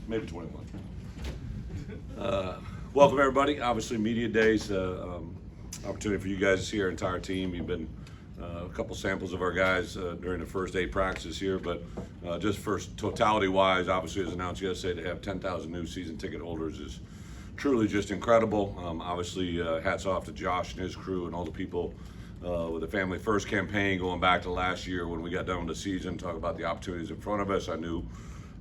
maybe 21. Welcome everybody. Obviously, media days, opportunity for you guys to see our entire team. You've been a couple samples of our guys during the first 8 practices here, but just first totality-wise, obviously, as announced yesterday, to have 10,000 new season ticket holders is truly just incredible. Obviously, hats off to Josh and his crew and all the people with the Family First campaign going back to last year when we got done with the season. Talk about the opportunities in front of us. I knew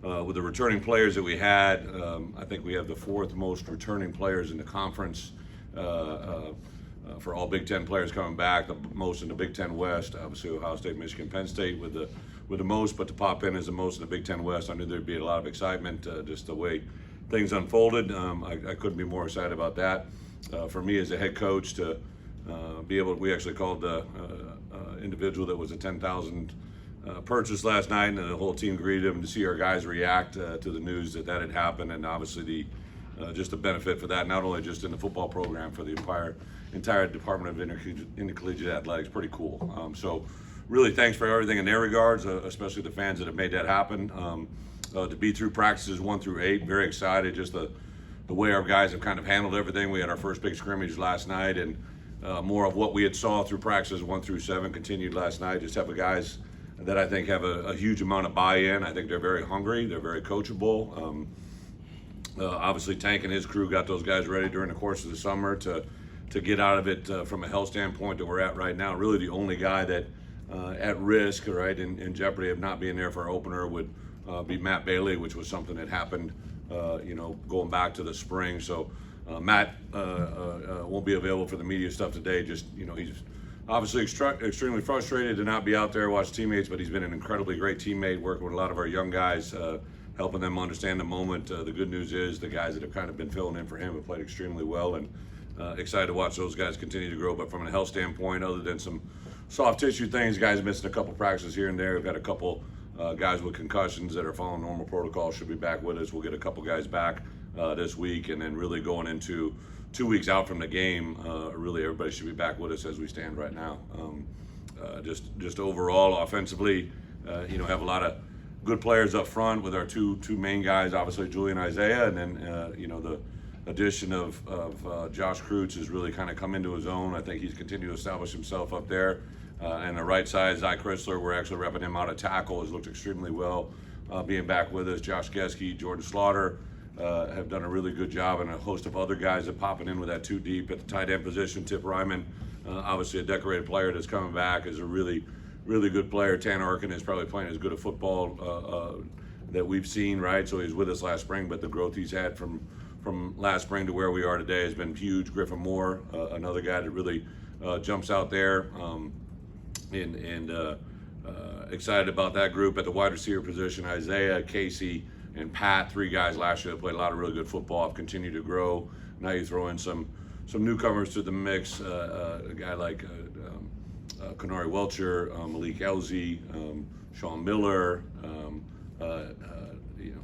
with the returning players that we had, I think we have the 4th most returning players in the conference for all Big Ten players coming back, the most in the Big Ten West. Obviously, Ohio State, Michigan, Penn State with the most, but to pop in as the most in the Big Ten West, I knew there'd be a lot of excitement just the way things unfolded. I couldn't be more excited about that. For me as a head coach to be able, we actually called the individual that was a 10,000 purchase last night, and the whole team greeted him, to see our guys react to the news that had happened, and obviously the just the benefit for that, not only just in the football program, for the entire Department of Intercollegiate Athletics. Pretty cool. So really thanks for everything in their regards, especially the fans that have made that happen. To be through practices 1 through 8, very excited. Just the way our guys have kind of handled everything. We had our first big scrimmage last night, and more of what we had saw through practices 1 through 7 continued last night. Just have the guys that I think have a huge amount of buy-in. I think they're very hungry. They're very coachable. Obviously, Tank and his crew got those guys ready during the course of the summer to get out of it from a health standpoint that we're at right now. Really, the only guy that at risk, right, in jeopardy of not being there for our opener would be Matt Bailey, which was something that happened, going back to the spring. So Matt won't be available for the media stuff today. Just, he's obviously extremely frustrated to not be out there, watch teammates, but he's been an incredibly great teammate, working with a lot of our young guys, helping them understand the moment. The good news is the guys that have kind of been filling in for him have played extremely well, and excited to watch those guys continue to grow. But from a health standpoint, other than some soft tissue things, guys missing a couple practices here and there. We've got a couple guys with concussions that are following normal protocol, should be back with us. We'll get a couple guys back this week, and then really going into 2 weeks out from the game, really everybody should be back with us as we stand right now. Just overall offensively, have a lot of good players up front with our two main guys, obviously Julian Isaiah, and then the addition of Josh Kreutz has really kind of come into his own. I think he's continued to establish himself up there. And the right side, Zy Chrysler, we're actually repping him out of tackle, has looked extremely well being back with us. Josh Geske, Jordan Slaughter have done a really good job, and a host of other guys that popping in with that 2 deep at the tight end position. Tip Ryman, obviously a decorated player that's coming back, is a really good player. Tanner Arkin is probably playing as good a football that we've seen, right? So he was with us last spring, but the growth he's had from last spring to where we are today has been huge. Griffin Moore, another guy that really jumps out there, and excited about that group. At the wide receiver position, Isaiah, Casey, and Pat, 3 guys last year that played a lot of really good football, have continued to grow. Now you throw in some newcomers to the mix, a guy like Kanari Welcher, Malik Elzy, Sean Miller,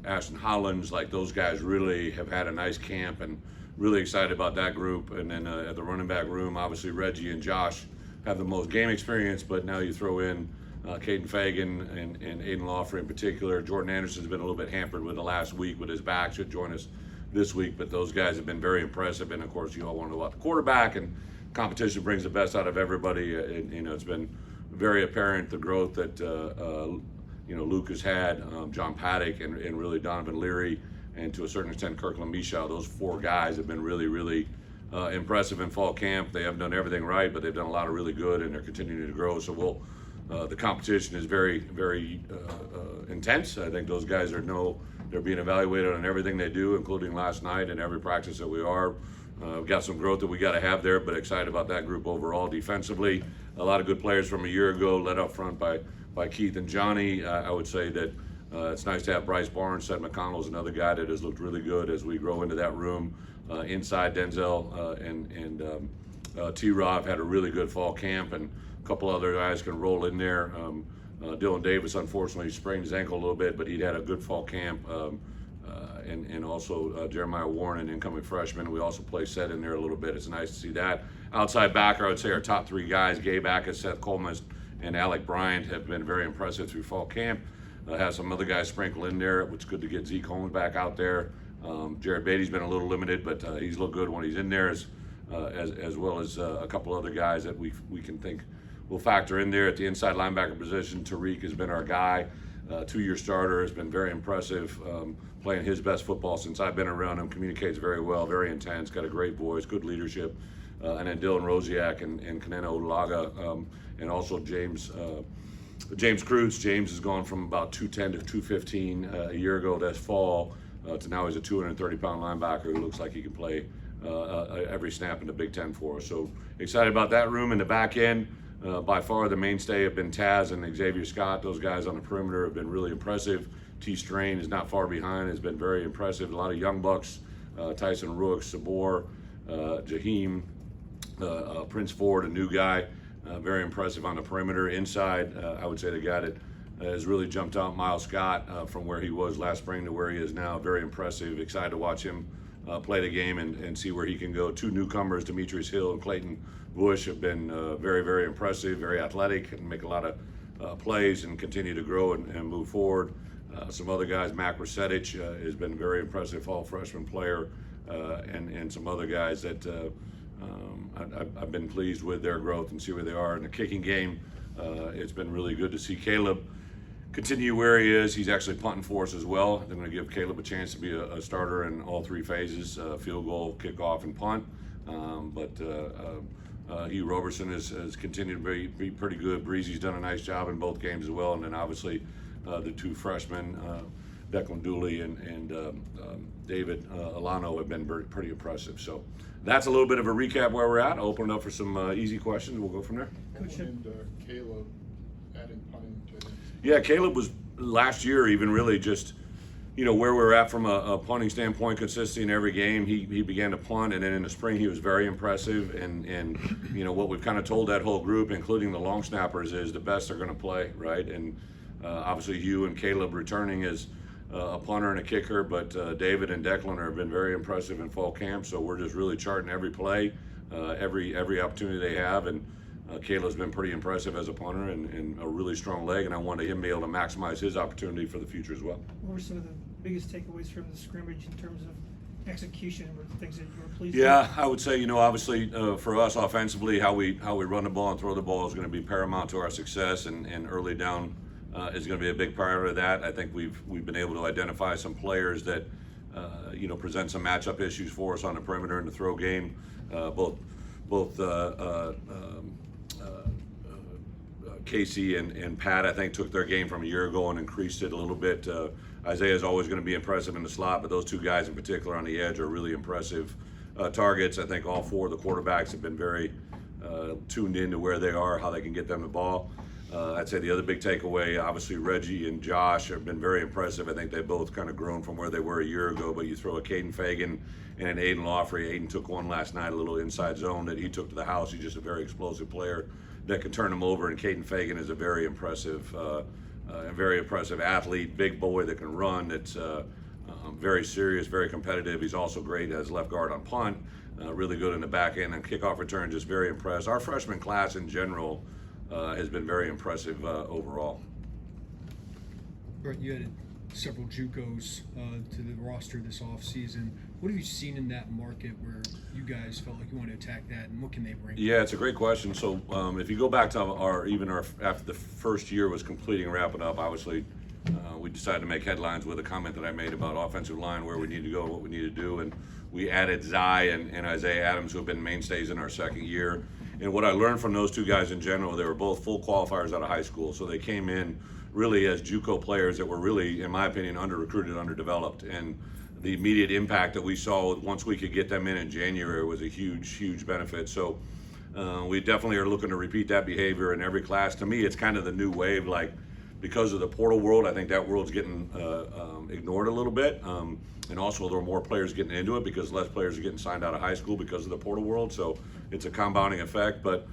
Ashton Hollins. Like, those guys really have had a nice camp, and really excited about that group. And then at the running back room, obviously Reggie and Josh have the most game experience, but now you throw in Caden Fagan and Aiden Lawford in particular. Jordan Anderson's been a little bit hampered with the last week with his back, should join us this week, but those guys have been very impressive. And of course, you all want to know about the quarterback, and competition brings the best out of everybody. It's been very apparent the growth that Luke has had, John Paddock, and really Donovan Leary, and to a certain extent Kirkland Michaud. Those 4 guys have been really impressive in fall camp. They haven't done everything right, but they've done a lot of really good, and they're continuing to grow. So the competition is very intense. I think those guys they're being evaluated on everything they do, including last night and every practice that we are. We've got some growth that we got to have there, but excited about that group overall. Defensively, a lot of good players from a year ago, led up front by Keith and Johnny. I would say that it's nice to have Bryce Barnes. Seth McConnell's another guy that has looked really good as we grow into that room. Inside, Denzel and T-Rob had a really good fall camp, and a couple other guys can roll in there. Dylan Davis, unfortunately, sprained his ankle a little bit, but he'd had a good fall camp. And also Jeremiah Warren, an incoming freshman. We also play Seth in there a little bit. It's nice to see that. Outside backer, I would say our top 3 guys, Gabe Ackes, Seth Coleman, and Alec Bryant, have been very impressive through fall camp. Has some other guys sprinkled in there. It's good to get Zeke Holmes back out there. Jared Beatty's been a little limited, but he's looked good when he's in there, as well as a couple other guys that we can think will factor in there at the inside linebacker position. Tariq has been our guy, 2-year starter, has been very impressive, playing his best football since I've been around him. Communicates very well, very intense, got a great voice, good leadership. And then Dylan Rosiak and Kanena Odulaga, and also James Cruz. James has gone from about 210 to 215 a year ago this fall to now he's a 230-pound linebacker who looks like he can play every snap in the Big Ten for us. So excited about that room. In the back end, by far the mainstay have been Taz and Xavier Scott. Those guys on the perimeter have been really impressive. T. Strain is not far behind, has been very impressive. A lot of young bucks, Tyson Rooks, Sabor, Jaheim, Prince Ford, a new guy, very impressive on the perimeter. Inside, I would say the guy that has really jumped out, Miles Scott, from where he was last spring to where he is now. Very impressive. Excited to watch him play the game and see where he can go. 2 newcomers, Demetrius Hill and Clayton Bush, have been very, very impressive, very athletic, and make a lot of plays and continue to grow and move forward. Some other guys, Mac Rusetich has been very impressive, fall freshman player, and some other guys that I've been pleased with their growth and see where they are in the kicking game. It's been really good to see Caleb continue where he is. He's actually punting for us as well. They're going to give Caleb a chance to be a starter in all 3 phases, field goal, kickoff, and punt. Hugh Roberson has continued to be pretty good. Breezy's done a nice job in both games as well. And then obviously the 2 freshmen, Declan Dooley and David Alano, have been pretty impressive. So that's a little bit of a recap where we're at. I'll open it up for some easy questions. We'll go from there. Coach, and Caleb adding punting to him. Yeah, Caleb was last year even really just, where we're at from a punting standpoint, consistency in every game. He began to punt, and then in the spring he was very impressive. And what we've kind of told that whole group, including the long snappers, is the best are going to play, right? And obviously Hugh and Caleb returning as a punter and a kicker, but David and Declan have been very impressive in fall camp. So we're just really charting every play, every opportunity they have, and Caleb's been pretty impressive as a punter and a really strong leg, and I wanted him to be able to maximize his opportunity for the future as well. What were some of the biggest takeaways from the scrimmage in terms of execution? Were things that you were pleased with? Yeah, I would say, obviously for us offensively, how we run the ball and throw the ball is going to be paramount to our success, and early down is going to be a big part of that. I think we've been able to identify some players that present some matchup issues for us on the perimeter in the throw game. Both Casey and Pat, I think, took their game from a year ago and increased it a little bit. Isaiah's always going to be impressive in the slot, but those 2 guys in particular on the edge are really impressive targets. I think all 4 of the quarterbacks have been very tuned into where they are, how they can get them the ball. I'd say the other big takeaway, obviously Reggie and Josh have been very impressive. I think they've both kind of grown from where they were a year ago, but you throw a Caden Fagan and an Aiden Lawfrey. Aiden took one last night, a little inside zone that he took to the house. He's just a very explosive player that can turn him over, and Caden Fagan is a very impressive athlete, big boy that can run, that's very serious, very competitive. He's also great as left guard on punt, really good in the back end and kickoff return, just very impressed. Our freshman class in general has been very impressive overall. Bret, you added several JUCOs to the roster this offseason. What have you seen in that market where you guys felt like you want to attack that, and what can they bring? Yeah, it's a great question. So if you go back to after the first year was completing and wrapping up, obviously we decided to make headlines with a comment that I made about offensive line, where we need to go and what we need to do, and we added Zai and Isaiah Adams, who have been mainstays in our second year. And what I learned from those 2 guys in general, they were both full qualifiers out of high school, so they came in really as JUCO players that were really, in my opinion, under-recruited, underdeveloped. And the immediate impact that we saw once we could get them in January was a huge, huge benefit. So we definitely are looking to repeat that behavior in every class. To me, it's kind of the new wave, like because of the portal world, I think that world's getting ignored a little bit. And also there are more players getting into it because less players are getting signed out of high school because of the portal world. So it's a compounding effect. But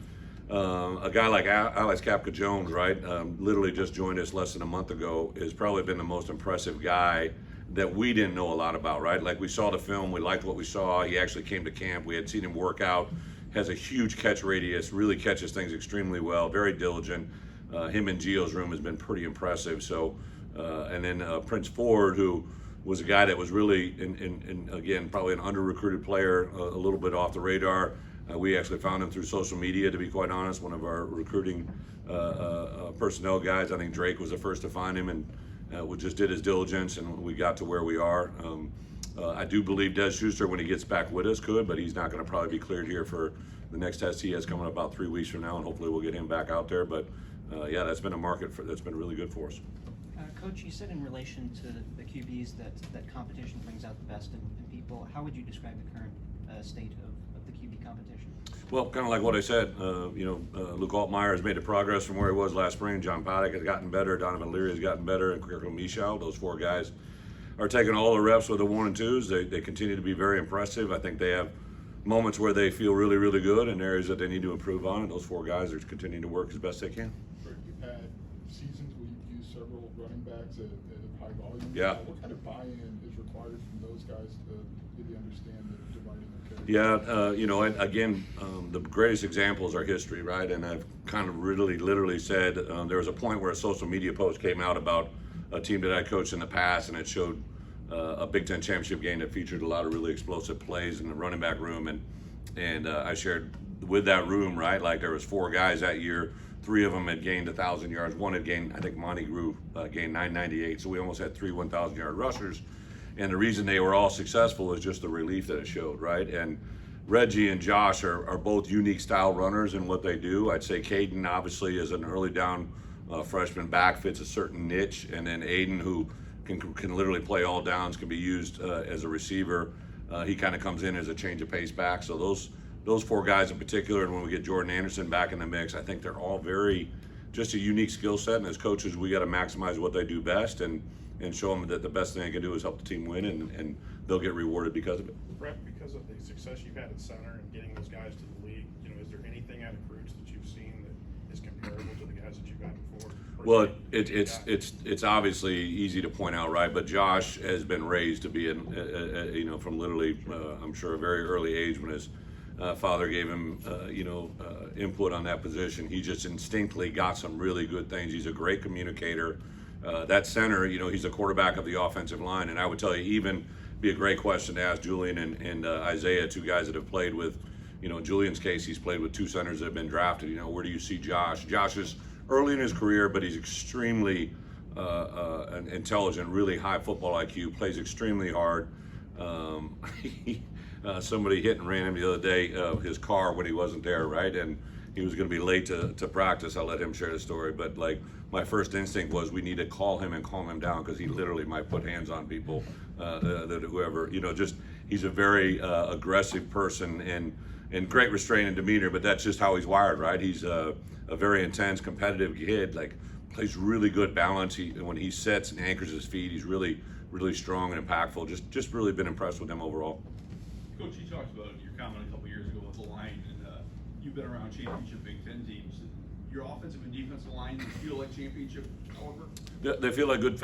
a guy like Alex Kapka-Jones, right, literally just joined us less than a month ago, has probably been the most impressive guy that we didn't know a lot about, right? Like we saw the film, we liked what we saw. He actually came to camp. We had seen him work out, has a huge catch radius, really catches things extremely well, very diligent. Him in Gio's room has been pretty impressive. So And then Prince Ford, who was a guy that was really, again, probably an under-recruited player, a little bit off the radar. We actually found him through social media, to be quite honest, one of our recruiting personnel guys. I think Drake was the first to find him, and we just did his diligence, and we got to where we are. I do believe Des Schuster, when he gets back with us, could, but he's not going to probably be cleared here for the next test he has coming up about 3 weeks from now, and hopefully we'll get him back out there. But yeah, that's been a market that's been really good for us. Coach, you said in relation to the QBs that competition brings out the best in people. How would you describe the current state of the QB competition? Well, kind of like what I said, Luke Altmaier has made the progress from where he was last spring. John Paddock has gotten better. Donovan Leary has gotten better. And Kirkland Michel, those 4 guys are taking all the reps with the 1 and 2s. They continue to be very impressive. I think they have moments where they feel really, really good and areas that they need to improve on. And those 4 guys are continuing to work as best they can. You've had seasons where you've used several running backs at high volume. Yeah. What kind of buy-in is required from those guys to really understand the writing of character? Yeah, and again, the greatest examples are history, right? And I've kind of really literally said there was a point where a social media post came out about a team that I coached in the past, and it showed a Big Ten championship game that featured a lot of really explosive plays in the running back room, and I shared with that room, right? Like there was 4 guys that year. 3 of them had gained 1,000 yards. One had gained, I think Monty Grew gained 998. So we almost had 3 1,000-yard rushers. And the reason they were all successful is just the relief that it showed, right? And Reggie and Josh are both unique style runners in what they do. I'd say Caden obviously is an early down freshman back, fits a certain niche. And then Aiden, who can literally play all downs, can be used as a receiver. He kind of comes in as a change of pace back. So those 4 guys in particular, and when we get Jordan Anderson back in the mix, I think they're all very, just a unique skill set. And as coaches, we got to maximize what they do best and show them that the best thing they can do is help the team win, and they'll get rewarded because of it. Brett, because of the success you've had at center and getting those guys to the league, is there anything out of recruits that you've seen that is comparable to the guys that you've had before? Well, it's obviously easy to point out, right? But Josh has been raised to be, from literally, I'm sure, a very early age when his father gave him, input on that position. He just instinctively got some really good things. He's a great communicator. That center, he's a quarterback of the offensive line, and I would tell you, even be a great question to ask Julian and Isaiah, 2 guys that have played with, in Julian's case, he's played with 2 centers that have been drafted. Where do you see Josh? Josh is early in his career, but he's extremely intelligent, really high football IQ, plays extremely hard. Somebody hit and ran him the other day, his car, when he wasn't there, right? And he was going to be late to practice. I'll let him share the story. But like, my first instinct was we need to call him and calm him down, because he literally might put hands on people, whoever, he's a very aggressive person and great restraint and demeanor, but that's just how he's wired, right? He's a very intense, competitive kid, like plays really good balance. When he sets and anchors his feet, he's really, really strong and impactful. Just really been impressed with him overall. Coach, you talked about your comment a couple years ago with the line, and you've been around championship Big Ten teams. Your offensive and defensive line feel like championship caliber? They feel like good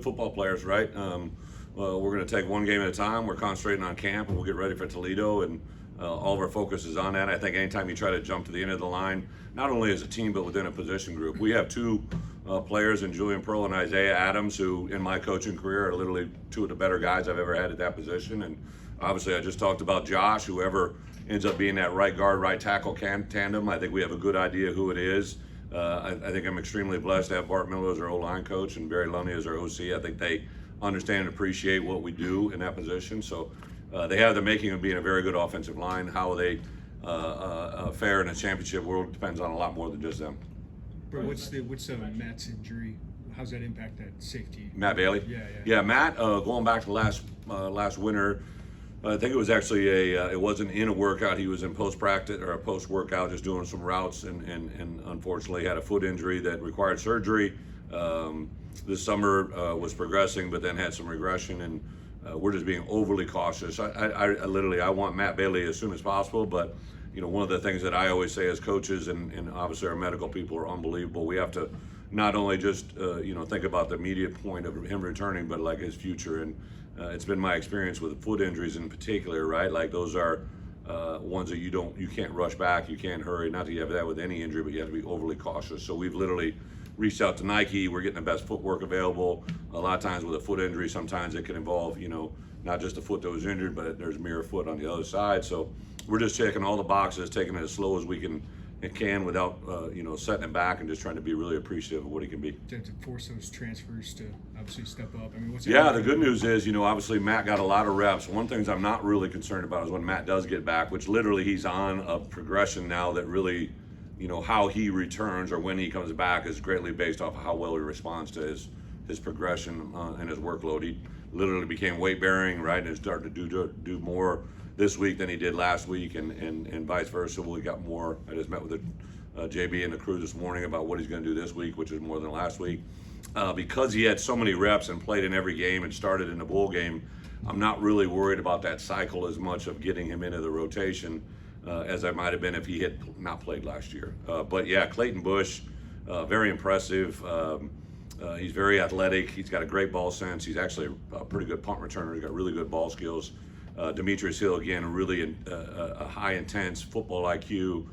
football players, right? We're going to take one game at a time. We're concentrating on camp, and we'll get ready for Toledo, and all of our focus is on that. I think anytime you try to jump to the end of the line, not only as a team but within a position group, we have 2 players in Julian Pearl and Isaiah Adams, who in my coaching career are literally 2 of the better guys I've ever had at that position. And obviously I just talked about Josh. Whoever ends up being that right guard, right tackle tandem, I think we have a good idea who it is. I think I'm extremely blessed to have Bart Miller as our O-line coach and Barry Lundy as our OC. I think they understand and appreciate what we do in that position. So they have the making of being a very good offensive line. How they fare in a championship world depends on a lot more than just them. Bro, what's Matt's injury? How's that impact that safety? Matt Bailey? Yeah. Matt, going back to last winter, I think it was actually it wasn't in a workout. He was in post-practice or a post-workout, just doing some routes, and unfortunately had a foot injury that required surgery. This summer was progressing, but then had some regression, and we're just being overly cautious. I want Matt Bailey as soon as possible, but one of the things that I always say as coaches, and obviously our medical people are unbelievable. We have to not only just think about the immediate point of him returning, but like his future. And it's been my experience with foot injuries in particular, right? Like those are ones that you can't rush back, you can't hurry. Not that you have that with any injury, but you have to be overly cautious. So we've literally reached out to Nike. We're getting the best footwork available. A lot of times with a foot injury, sometimes it can involve, not just the foot that was injured, but there's mirror foot on the other side. So we're just checking all the boxes, taking it as slow as we can without, setting it back, and just trying to be really appreciative of what he can be. To force those transfers to obviously step up. I mean, what's Yeah, the good news is, obviously Matt got a lot of reps. One thing I'm not really concerned about is when Matt does get back, which literally he's on a progression now that really, how he returns or when he comes back is greatly based off of how well he responds to his progression and his workload. He literally became weight bearing, right, and is starting to do more this week than he did last week, and vice versa. We got more. I just met with the JB and the crew this morning about what he's going to do this week, which is more than last week. Because he had so many reps and played in every game and started in the bowl game, I'm not really worried about that cycle as much of getting him into the rotation as I might have been if he had not played last year. But yeah, Clayton Bush, very impressive. He's very athletic. He's got a great ball sense. He's actually a pretty good punt returner. He's got really good ball skills. Demetrius Hill, again, really a high intense football IQ.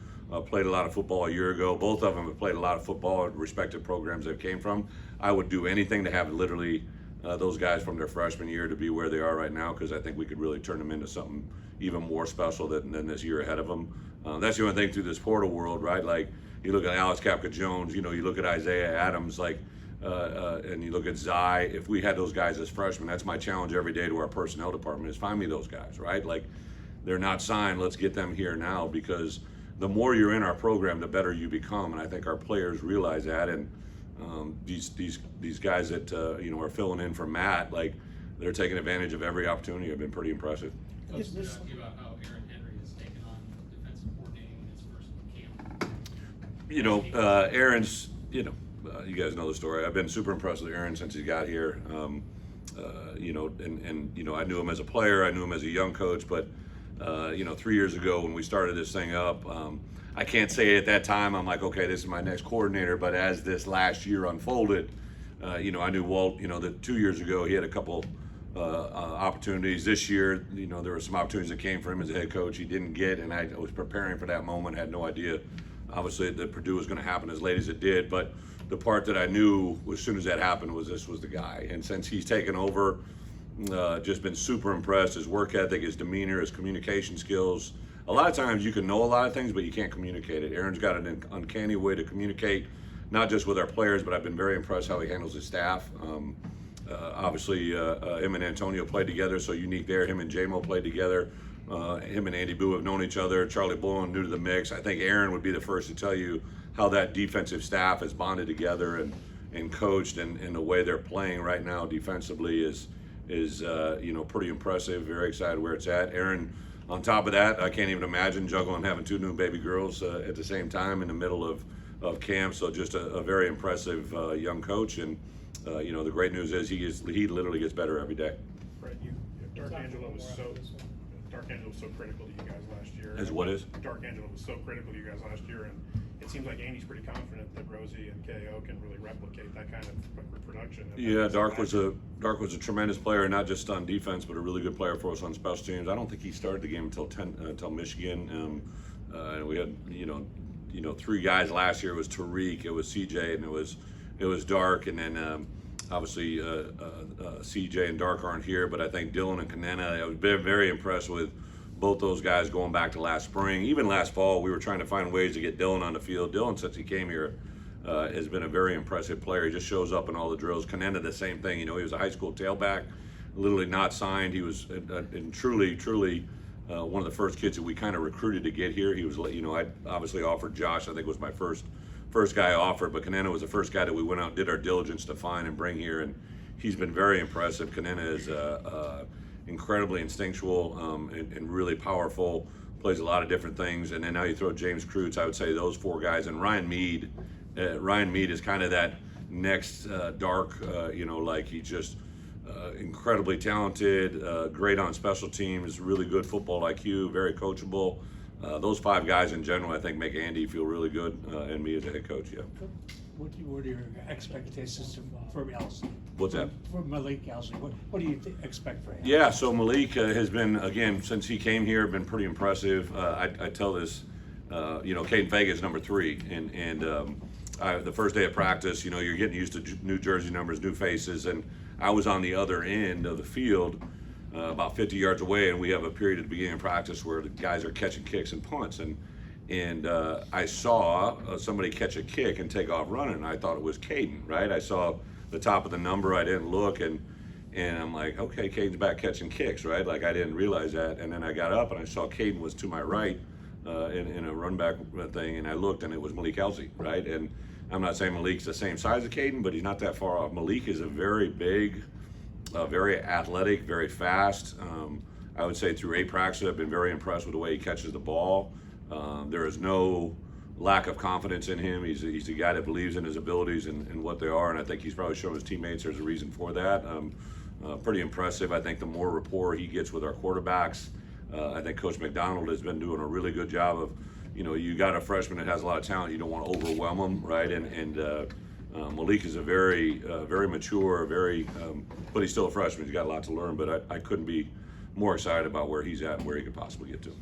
Played a lot of football a year ago. Both of them have played a lot of football at respective programs they came from. I would do anything to have literally those guys from their freshman year to be where they are right now, because I think we could really turn them into something even more special than this year ahead of them. That's the only thing through this portal world, right? Like, you look at Alex Kapka-Jones, you look at Isaiah Adams, and you look at Zai. If we had those guys as freshmen, that's my challenge every day to our personnel department, is find me those guys, right? Like, they're not signed, let's get them here now, because the more you're in our program, the better you become, and I think our players realize that. And these guys that are filling in for Matt, like, they're taking advantage of every opportunity. Have been pretty impressive. Coach, ask you about how Aaron Henry has taken on defensive coordinating in his first camp. Aaron's, you guys know the story. I've been super impressed with Aaron since he got here. I knew him as a player, I knew him as a young coach, but 3 years ago when we started this thing up, I can't say at that time I'm like, okay, this is my next coordinator, but as this last year unfolded, I knew Walt, that 2 years ago he had a couple opportunities. This year, there were some opportunities that came for him as a head coach he didn't get, and I was preparing for that moment, had no idea, obviously, that Purdue was going to happen as late as it did, but the part that I knew as soon as that happened was this was the guy. And since he's taken over, just been super impressed. His work ethic, his demeanor, his communication skills. A lot of times you can know a lot of things, but you can't communicate it. Aaron's got an uncanny way to communicate, not just with our players, but I've been very impressed how he handles his staff. Obviously, him and Antonio played together, so unique there. Him and JMO played together. Him and Andy Boo have known each other. Charlie Bullen new to the mix. I think Aaron would be the first to tell you how that defensive staff has bonded together and coached, and the way they're playing right now defensively is pretty impressive. Very excited where it's at. Aaron, on top of that, I can't even imagine juggling having two new baby girls at the same time in the middle of camp. So just a very impressive young coach, and the great news is he literally gets better every day. Brett, Darkangelo was so critical to you guys last year. As what is? Darkangelo was so critical to you guys last year, and it seems like Andy's pretty confident that Rosie and KO can really replicate that kind of production. Yeah, Dark was a tremendous player, not just on defense, but a really good player for us on special teams. I don't think he started the game until Michigan. And we had three guys last year. It was Tariq, it was CJ, and it was Dark, and then obviously CJ and Dark aren't here, but I think Dylan and Kanena, I was very impressed with both those guys going back to last spring. Even last fall, we were trying to find ways to get Dylan on the field. Dylan, since he came here, has been a very impressive player. He just shows up in all the drills. Kanena, the same thing. He was a high school tailback, literally not signed. He was truly one of the first kids that we kind of recruited to get here. He was, I obviously offered Josh. I think was my first guy I offered, but Kanena was the first guy that we went out and did our diligence to find and bring here, and he's been very impressive. Kanena is incredibly instinctual and really powerful, plays a lot of different things. And then now you throw James Kreutz, I would say those four guys, and Ryan Mead. Ryan Mead is kind of that next Dark, he's just incredibly talented, great on special teams, really good football IQ, very coachable. Those five guys in general, I think, make Andy feel really good, and me as a head coach, yeah. What are your expectations for Elsie? What's that? For Malik Elsie, what do you expect for him? Yeah, so Malik has been, again, since he came here, been pretty impressive. I tell this, Caden Vega is number 3, and the first day of practice, you know, you're getting used to new jersey numbers, new faces, and I was on the other end of the field, about 50 yards away, and we have a period at the beginning of practice where the guys are catching kicks and punts, and I saw somebody catch a kick and take off running, and I thought it was Caden, right? I saw the top of the number, I didn't look, and I'm like, okay, Caden's back catching kicks, right? Like, I didn't realize that, and then I got up and I saw Caden was to my right in a run back thing, and I looked and it was Malik Elsey, right? And I'm not saying Malik's the same size as Caden, but he's not that far off. Malik is a very big, very athletic, very fast. I would say through 8 practices, I've been very impressed with the way he catches the ball. There is no lack of confidence in him. He's a guy that believes in his abilities and what they are, and I think he's probably shown his teammates there's a reason for that. Pretty impressive. I think the more rapport he gets with our quarterbacks, I think Coach McDonald has been doing a really good job of, you know, you got a freshman that has a lot of talent, you don't want to overwhelm him, right? And Malik is a very mature, but he's still a freshman. He's got a lot to learn, but I couldn't be more excited about where he's at and where he could possibly get to.